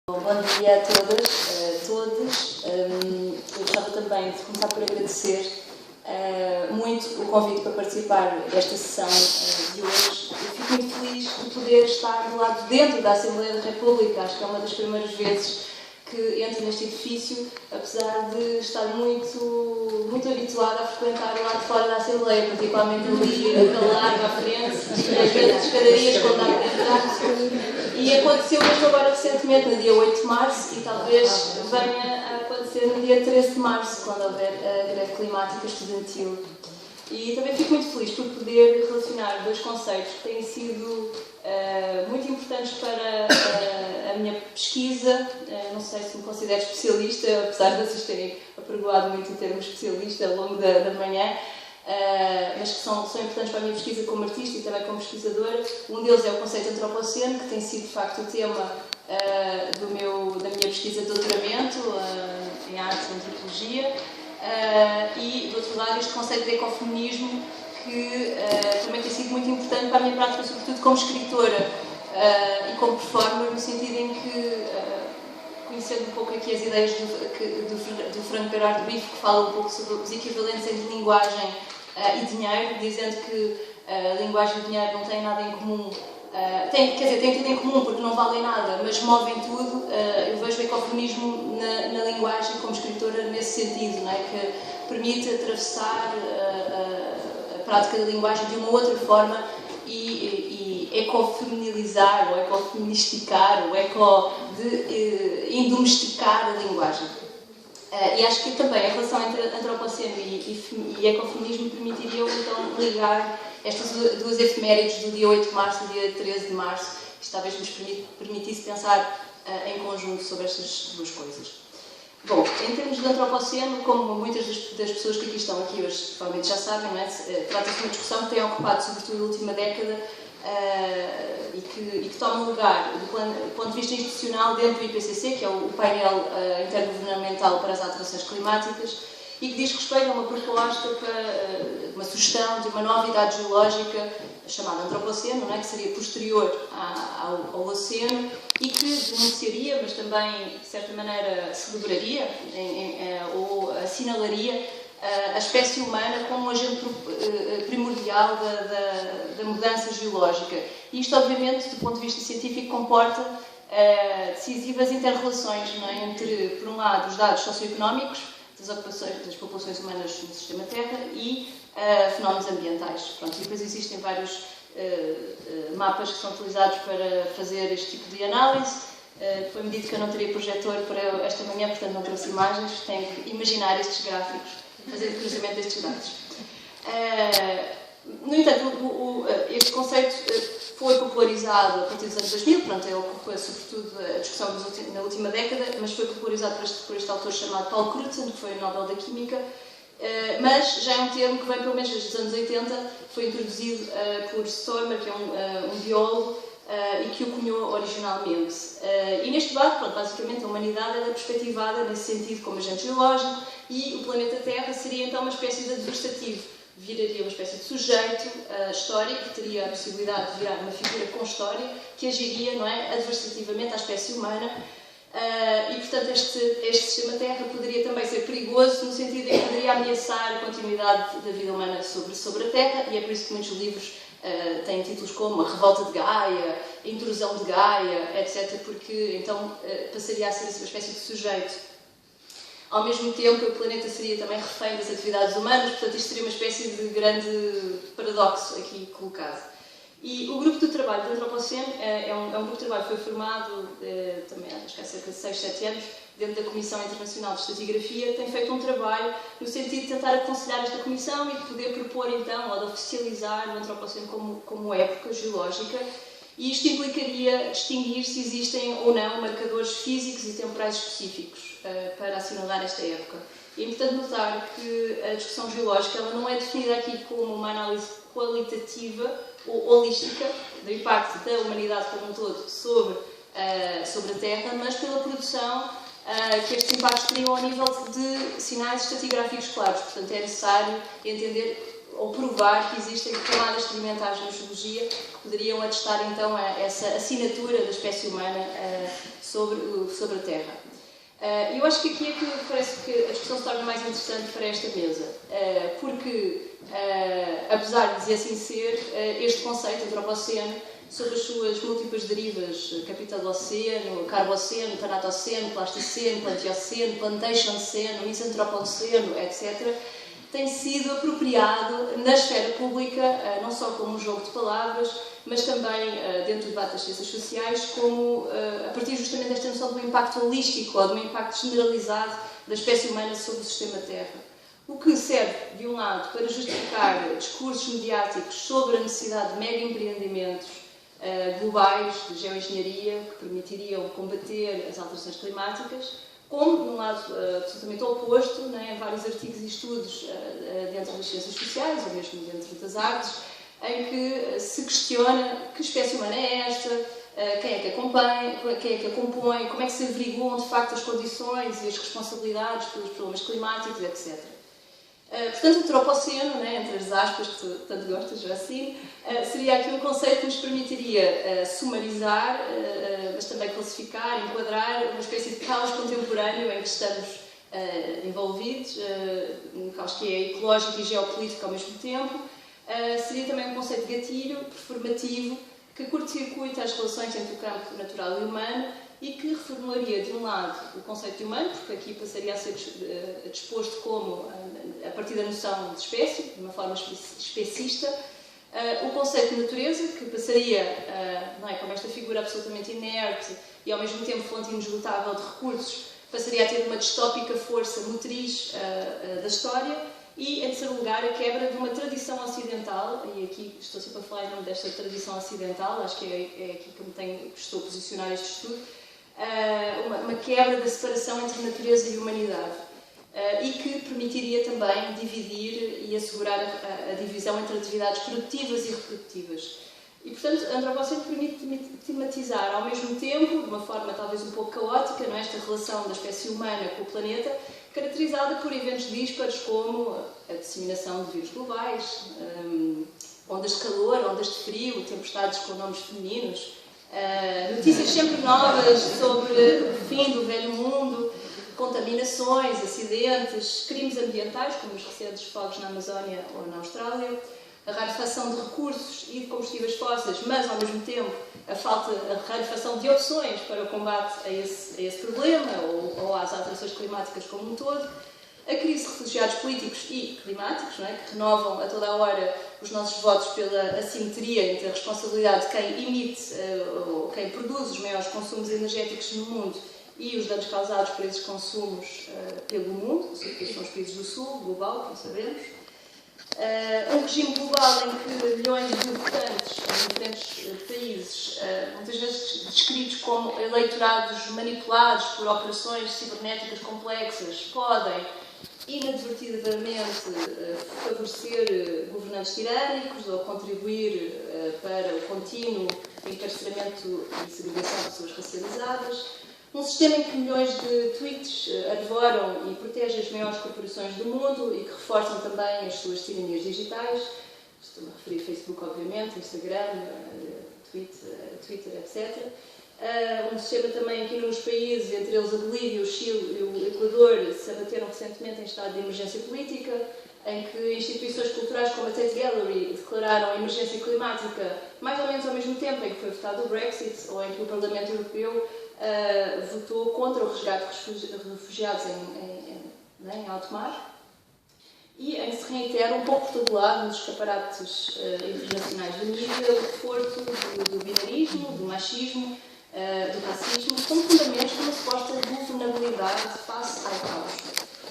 Bom dia a todas, a todos. Eu gostava também de começar por agradecer muito o convite para participar desta sessão de hoje. Eu fico muito feliz de poder estar do lado dentro da Assembleia da República. Acho que é uma das primeiras vezes que entro neste edifício, apesar de estar muito habituada a frequentar o lado de fora da Assembleia, particularmente ali, aquele largo à frente, as escadarias quando há que entrar. E aconteceu mesmo agora recentemente, no dia 8 de março, e talvez venha a acontecer no dia 13 de março, quando houver a greve climática estudantil. E também fico muito feliz por poder relacionar dois conceitos que têm sido muito importantes para a minha pesquisa. Não sei se me considero especialista, apesar de vocês terem apregoado muito o termo especialista ao longo da manhã, mas que são importantes para a minha pesquisa como artista e também como pesquisadora. Um deles é o conceito antropoceno, que tem sido de facto o tema da minha pesquisa de doutoramento em arte e antropologia, e do outro lado este conceito de ecofeminismo, que também tem sido muito importante para a minha prática, sobretudo como escritora e como performer, no sentido em que, conhecendo um pouco aqui as ideias do Frank Gerard Rif, que fala um pouco sobre os equivalentes entre linguagem e dinheiro, dizendo que a linguagem e o dinheiro não têm nada em comum. Têm tudo em comum porque não valem nada, mas movem tudo. Eu vejo o ecofeminismo na linguagem como escritora nesse sentido, não é? Que permite atravessar a prática da linguagem de uma outra forma e ecofeminilizar, ou ecofeministicar, ou indomesticar a linguagem. E acho que também a relação entre antropoceno e ecofeminismo permitiria então ligar estas duas efemérides do dia 8 de março e do dia 13 de março, que talvez nos permitisse pensar em conjunto sobre estas duas coisas. Bom, em termos de antropoceno, como muitas das pessoas que aqui estão hoje provavelmente já sabem, não é? Trata-se de uma discussão que tem ocupado sobretudo a última década e que toma lugar do ponto de vista institucional dentro do IPCC, que é o painel intergovernamental para as alterações climáticas, e que diz respeito a uma proposta para uma sugestão de uma nova idade geológica chamada antropoceno, não é? Que seria posterior ao oceano e que denunciaria, mas também de certa maneira celebraria ou assinalaria a espécie humana como um agente primordial da mudança geológica. E isto, obviamente, do ponto de vista científico, comporta decisivas interrelações, não é? Entre, por um lado, os dados socioeconómicos das populações humanas no sistema Terra e fenómenos ambientais. Pronto, e depois existem vários mapas que são utilizados para fazer este tipo de análise. Foi-me dito que eu não teria projetor para esta manhã, portanto não trouxe imagens, tenho que imaginar estes gráficos, fazer o cruzamento destes dados. No entanto, este conceito foi popularizado a partir dos anos 2000, ele ocupa sobretudo a discussão na última década, mas foi popularizado por este autor chamado Paul Crutzen, que foi o Nobel da Química, mas já é um termo que vem pelo menos desde os anos 80, foi introduzido por Stormer, que é um biólogo, e que o cunhou originalmente. E neste debate, basicamente a humanidade era perspectivada nesse sentido como agente geológico e o planeta Terra seria então uma espécie de adversativo. Viraria uma espécie de sujeito histórico que teria a possibilidade de virar uma figura com história que agiria, não é, adversativamente à espécie humana e, portanto, este sistema Terra poderia também ser perigoso no sentido em que poderia ameaçar a continuidade da vida humana sobre a Terra, e é por isso que muitos livros têm títulos como A Revolta de Gaia, A Intrusão de Gaia, etc., porque então passaria a ser uma espécie de sujeito. Ao mesmo tempo, o planeta seria também refém das atividades humanas, portanto, isto seria uma espécie de grande paradoxo aqui colocado. E o grupo de trabalho do Antropoceno é um grupo de trabalho que foi formado também acho que há cerca de 6, 7 anos, dentro da Comissão Internacional de Estratigrafia, tem feito um trabalho no sentido de tentar aconselhar esta comissão e de poder propor, então, ou de oficializar o Antropoceno como época geológica. E isto implicaria distinguir se existem ou não marcadores físicos e temporais específicos para assinalar esta época. E é importante notar que a discussão geológica ela não é definida aqui como uma análise qualitativa ou holística do impacto da humanidade como um todo sobre a Terra, mas pela produção que estes impactos teriam ao nível de sinais estratigráficos claros. Portanto, é necessário entender ou provar que existem camadas sedimentares na geologia que poderiam atestar então essa assinatura da espécie humana sobre a Terra. Eu acho que aqui é que parece que a discussão se torna mais interessante para esta mesa, porque, apesar de assim ser, este conceito, antropoceno, sobre as suas múltiplas derivas, capitaloceno, carboceno, tanatoceno, plasticeno, plantioceno, plantationoceno, misantropoceno, etc., tem sido apropriado na esfera pública, não só como um jogo de palavras, mas também dentro do debate das ciências sociais, como a partir justamente desta noção de um impacto holístico ou de um impacto generalizado da espécie humana sobre o sistema Terra. O que serve, de um lado, para justificar discursos mediáticos sobre a necessidade de mega empreendimentos globais de geoengenharia que permitiriam combater as alterações climáticas, como, num lado absolutamente oposto, né, vários artigos e estudos dentro das ciências sociais, ou mesmo dentro das artes, em que se questiona que espécie humana é esta, quem é que a compõe, como é que se averiguam de facto as condições e as responsabilidades pelos problemas climáticos, etc. Portanto, o antropoceno, né, entre as aspas que tu tanto gostas, Joacine, seria aqui um conceito que nos permitiria sumarizar, mas também classificar, enquadrar uma espécie de caos contemporâneo em que estamos envolvidos, um caos que é ecológico e geopolítico ao mesmo tempo. Seria também um conceito de gatilho, performativo, que curto-circuita as relações entre o campo natural e humano e que reformularia, de um lado, o conceito de humano, porque aqui passaria a ser disposto como, a partir da noção de espécie, de uma forma especista, o conceito de natureza, que passaria, não é, como esta figura absolutamente inerte e ao mesmo tempo fonte inesgotável de recursos, passaria a ter uma distópica força motriz da história, e, em terceiro lugar, a quebra de uma tradição ocidental, e aqui estou sempre a falar em nome desta tradição ocidental, acho que é aqui que estou a posicionar este estudo, uma quebra da separação entre natureza e humanidade, e que permitiria também dividir e assegurar a divisão entre atividades produtivas e reprodutivas. E, portanto, a antropoceno permite tematizar ao mesmo tempo, de uma forma talvez um pouco caótica, não é, esta relação da espécie humana com o planeta, caracterizada por eventos díspares como a disseminação de vírus globais, ondas de calor, ondas de frio, tempestades com nomes femininos, notícias sempre novas sobre o fim do velho mundo, contaminações, acidentes, crimes ambientais, como os recentes fogos na Amazónia ou na Austrália, a rarefação de recursos e de combustíveis fósseis, mas, ao mesmo tempo, a rarefação de opções para o combate a esse problema ou às alterações climáticas como um todo, a crise de refugiados políticos e climáticos, não é, que renovam a toda a hora os nossos votos pela assimetria entre a responsabilidade de quem emite ou quem produz os maiores consumos energéticos no mundo e os danos causados por esses consumos pelo mundo, que são os países do Sul, global, como sabemos. Um regime global em que milhões de votantes em diferentes países, muitas vezes descritos como eleitorados manipulados por operações cibernéticas complexas, podem inadvertidamente favorecer governantes tirânicos ou contribuir para o contínuo encarceramento e segregação de pessoas racializadas. Um sistema em que milhões de tweets advoram e protegem as maiores corporações do mundo e que reforçam também as suas tiranias digitais. Estou-me a referir a Facebook, obviamente, Instagram, Twitter, etc. Um sistema também em que inúmeros países, entre eles a Bolívia, o Chile e o Equador, se abateram recentemente em estado de emergência política, em que instituições culturais como a Tate Gallery declararam a emergência climática mais ou menos ao mesmo tempo em que foi votado o Brexit, ou em que o Parlamento Europeu votou contra o resgate de refugiados em alto mar, e em que se reitera um pouco por todo lado nos escaparates internacionais da mídia o reforço do binarismo, do machismo, do racismo, como fundamentos de uma suposta vulnerabilidade face ao caos.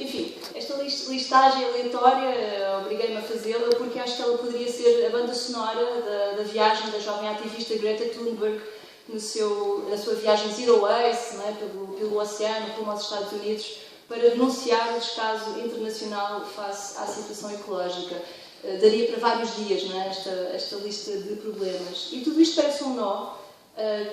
Enfim, esta listagem aleatória obriguei-me a fazê-la porque acho que ela poderia ser a banda sonora da viagem da jovem ativista Greta Thunberg na sua viagem Zero Waste, não é, pelo oceano, rumo aos Estados Unidos, para denunciar o descaso internacional face à situação ecológica. Daria para vários dias, não é, esta lista de problemas. E tudo isto parece um nó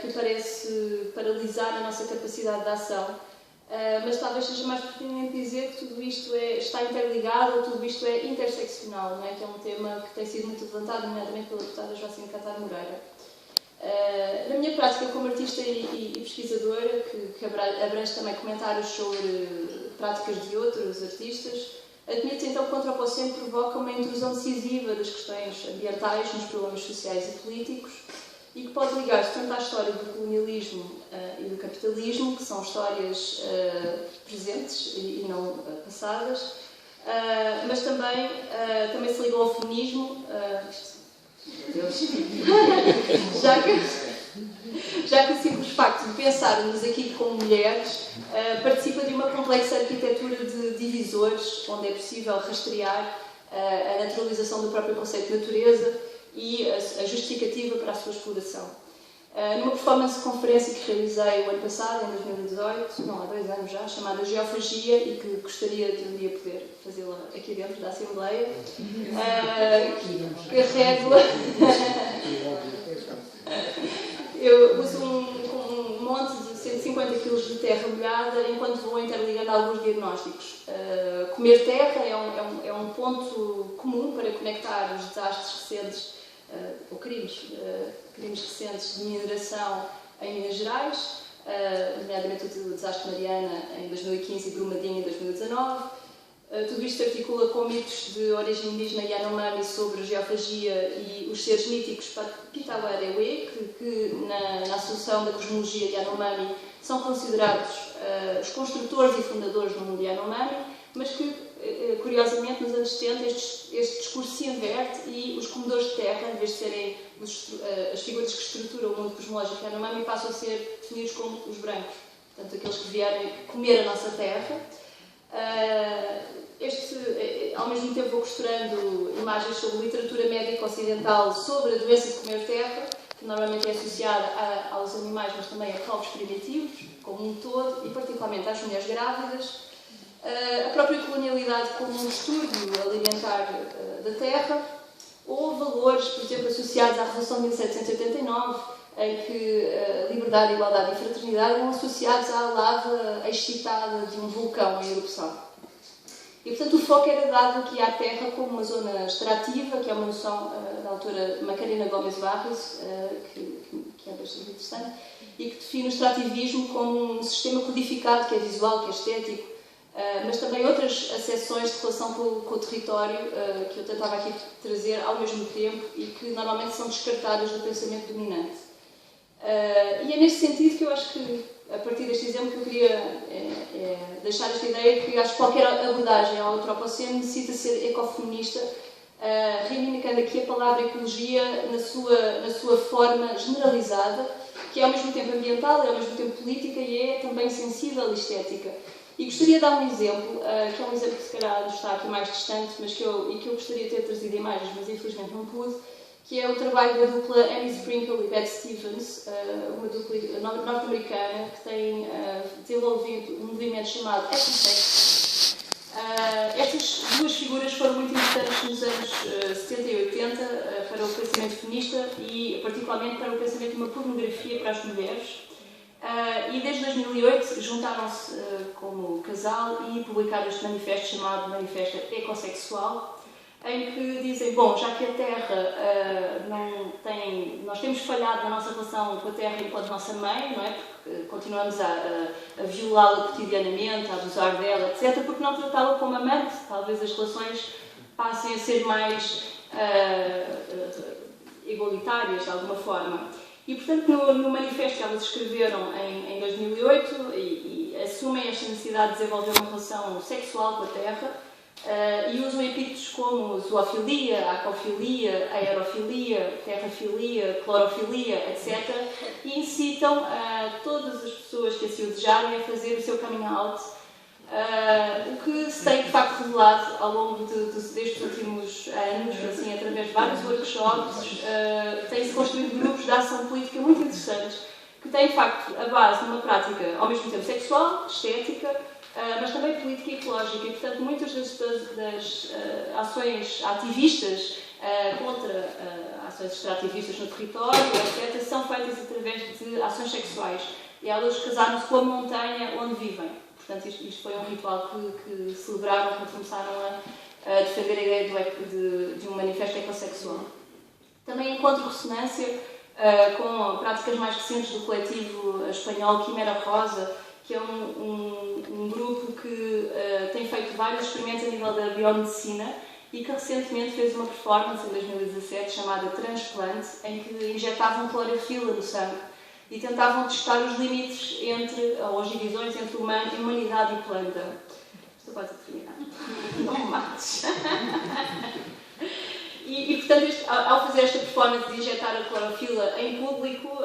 que parece paralisar a nossa capacidade de ação Mas talvez seja mais pertinente dizer que tudo isto está interligado, ou tudo isto é interseccional, não é? Que é um tema que tem sido muito levantado, nomeadamente pela deputada Joacine Catar Moreira. Na minha prática como artista e pesquisadora, que abrange também comentários sobre práticas de outros artistas, admito então que o Antropoceno provoca uma intrusão decisiva das questões ambientais nos problemas sociais e políticos e que pode ligar-se tanto à história do colonialismo e do capitalismo, que são histórias presentes e não passadas, mas também se ligou ao feminismo, já que o simples facto de pensarmos aqui como mulheres participa de uma complexa arquitetura de divisores, onde é possível rastrear a naturalização do próprio conceito de natureza e a justificativa para a sua exploração. Numa performance de conferência que realizei o ano passado, em 2018, não, há 2 anos já, chamada Geofagia, e que gostaria de um dia poder fazê-la aqui dentro da Assembleia, eu uso um monte de 150 kg de terra molhada enquanto vou interligando alguns diagnósticos. Comer terra é um ponto comum para conectar os desastres recentes, ou crimes recentes de mineração em Minas Gerais, nomeadamente o desastre Mariana em 2015 e Brumadinho em 2019. Tudo isto se articula com mitos de origem indígena Yanomami sobre geofagia e os seres míticos Pitawarewe, que na associação da cosmologia Yanomami são considerados os construtores e fundadores do mundo Yanomami, mas que, curiosamente, nos anos 70 este discurso se inverte e os comedores de terra, em vez de serem as figuras que estruturam o mundo cosmológico Yanomami, passam a ser definidos como os brancos, portanto, aqueles que vierem comer a nossa terra. Ao mesmo tempo vou costurando imagens sobre literatura médica ocidental sobre a doença de comer terra, que normalmente é associada aos animais, mas também a povos primitivos, como um todo, e particularmente às mulheres grávidas. A própria colonialidade como um distúrbio alimentar da terra, ou valores, por exemplo, associados à Revolução de 1789, em que liberdade, igualdade e fraternidade eram associados à lava excitada de um vulcão em erupção. E, portanto, o foco era dado aqui à terra como uma zona extrativa, que é uma noção da autora Macarena Gomes Barros, que é bastante interessante, e que define o extrativismo como um sistema codificado, que é visual, que é estético, mas também outras acessões de relação com o território que eu tentava aqui trazer ao mesmo tempo e que normalmente são descartadas do pensamento dominante. E é neste sentido que eu acho que, a partir deste exemplo, que eu queria deixar esta ideia que acho que qualquer abordagem ao Antropoceno necessita ser ecofeminista, reivindicando aqui a palavra ecologia na sua forma generalizada, que é ao mesmo tempo ambiental, é ao mesmo tempo política e é também sensível e estética. E gostaria de dar um exemplo, que é um exemplo que se calhar está aqui mais distante, mas que eu gostaria de ter trazido imagens, mas infelizmente não pude, que é o trabalho da dupla Amy Sprinkle e Beth Stevens, uma dupla norte-americana que tem desenvolvido um movimento chamado Ecotech. Estas duas figuras foram muito importantes nos anos 70 e 80 para o pensamento feminista e particularmente para o pensamento de uma pornografia para as mulheres. E desde 2008 juntaram-se como casal e publicaram este manifesto chamado Manifesto Ecossexual, em que dizem, bom, já que a Terra nós temos falhado na nossa relação com a Terra enquanto nossa mãe, não é? Porque continuamos a violá-la cotidianamente, a abusar dela, etc., porque não tratá-la como amante? Talvez as relações passem a ser mais igualitárias, de alguma forma. E, portanto, no manifesto que elas escreveram em 2008 e assumem esta necessidade de desenvolver uma relação sexual com a Terra, e usam epítetos como zoofilia, aquofilia, aerofilia, terrafilia, clorofilia, etc. E incitam todas as pessoas que assim o desejarem a fazer o seu coming out, o que se tem de facto revelado ao longo destes últimos anos, assim, através de vários workshops, têm-se construído grupos de ação política muito interessantes, que têm de facto a base numa prática ao mesmo tempo sexual, estética, mas também política e ecológica, e portanto muitas das ações ativistas contra ações extrativistas no território, etc., são feitas através de ações sexuais, e elas casaram-se com a montanha onde vivem. Portanto, isto foi um ritual que celebraram quando começaram a defender a ideia de um manifesto ecossexual. Também encontro ressonância com práticas mais recentes do coletivo espanhol Quimera Rosa, que é um grupo que tem feito vários experimentos a nível da biomedicina e que recentemente fez uma performance em 2017 chamada Transplante, em que injetavam clorofila no sangue e tentavam testar os limites ou as divisões entre humanidade e planta. Estou quase a terminar. Não me mates. E portanto, ao fazer esta performance de injetar a clorofila em público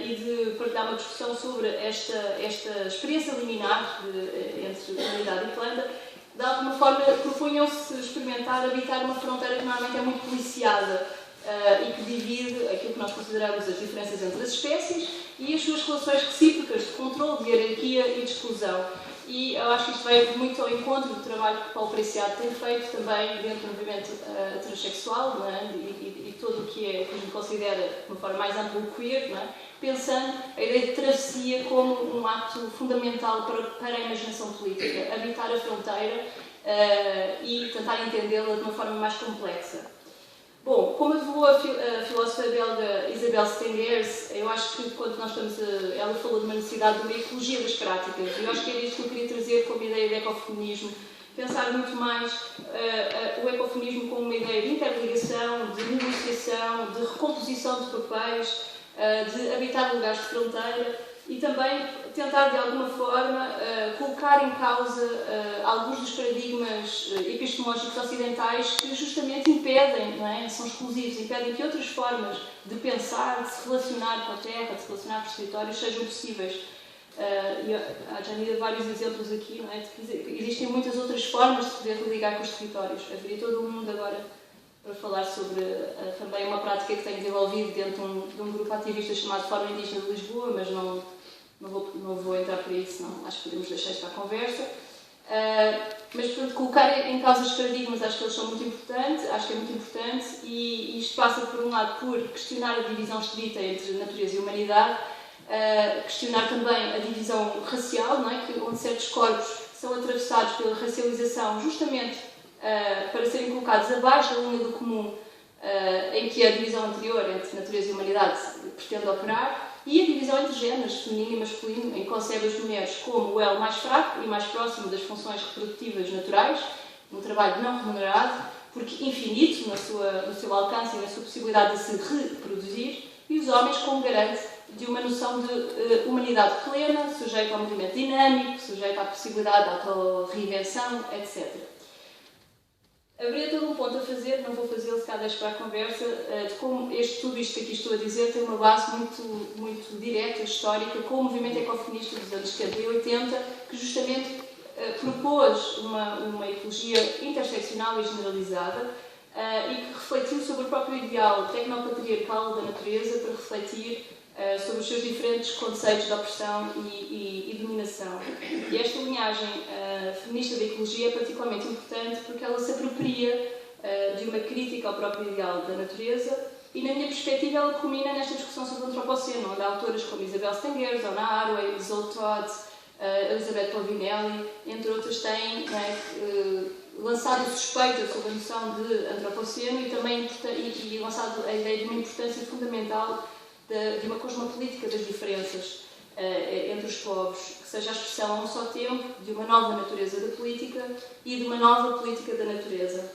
e de partilhar uma discussão sobre esta experiência liminar entre humanidade e planta, de alguma forma propunham-se experimentar habitar uma fronteira que normalmente é muito policiada e que divide aquilo que nós consideramos as diferenças entre as espécies e as suas relações recíprocas de controle, de hierarquia e de exclusão. E eu acho que isto vai muito ao encontro do trabalho que Paulo Preciado tem feito também dentro do movimento heterossexual, não é? e tudo o que a gente considera de uma forma mais ampla o queer, não é? Pensando a ideia de travessia como um ato fundamental para a imaginação política, habitar a fronteira e tentar entendê-la de uma forma mais complexa. Bom, como avaliou a filósofa belga Isabelle Stengers, eu acho que quando nós estamos ela falou de uma necessidade de uma ecologia das práticas, e eu acho que era isto que eu queria trazer como ideia de ecofeminismo, pensar muito mais o ecofeminismo como uma ideia de interligação, de negociação, de recomposição de papéis, de habitar lugares de fronteira e também tentar de alguma forma colocar em causa alguns dos paradigmas epistemológicos ocidentais que justamente impedem, não é? São exclusivos, impedem que outras formas de pensar, de se relacionar com a terra, de se relacionar com os territórios sejam possíveis. E há já vários exemplos aqui, não é? De que existem muitas outras formas de poder ligar com os territórios. Haveria todo um mundo agora para falar sobre também uma prática que tenho desenvolvido dentro de um grupo ativista chamado Fórum Indígena de Lisboa, mas não vou entrar por aí, senão acho que podemos deixar isto para a conversa. Mas, portanto, colocar em causa os paradigmas, acho que eles são muito importantes, acho que é muito importante, e isto passa, por um lado, por questionar a divisão estrita entre natureza e humanidade, questionar também a divisão racial, não é? Onde certos corpos são atravessados pela racialização justamente para serem colocados abaixo da linha do comum em que a divisão anterior entre natureza e humanidade pretende operar, e a divisão entre géneros, feminino e masculino, em que concebe as mulheres como o elo mais fraco e mais próximo das funções reprodutivas naturais, um trabalho não remunerado, porque infinito no seu alcance e na sua possibilidade de se reproduzir, e os homens como garante de uma noção de humanidade plena, sujeita ao movimento dinâmico, sujeita à possibilidade de autorreinvenção, etc. Haveria todo um ponto a fazer, não vou fazê-lo, se calhar deixo para a conversa, de como tudo isto que aqui estou a dizer tem uma base muito direta, histórica, com o movimento ecofeminista dos anos 70 e 80, que justamente propôs uma ecologia interseccional e generalizada e que refletiu sobre o próprio ideal tecnopatriarcal da natureza para refletir sobre os seus diferentes conceitos de opressão e dominação. E esta linhagem feminista da ecologia é particularmente importante porque ela se apropria de uma crítica ao próprio ideal da natureza e, na minha perspectiva, ela culmina nesta discussão sobre o antropoceno, onde há autoras como Isabelle Stengers, Donna Haraway, Zoe Todd, Elizabeth Povinelli, entre outras, têm lançado suspeitas sobre a noção de antropoceno e também lançado a ideia de uma importância fundamental de uma cosmopolítica das diferenças entre os povos, que seja a expressão a um só tempo de uma nova natureza da política e de uma nova política da natureza.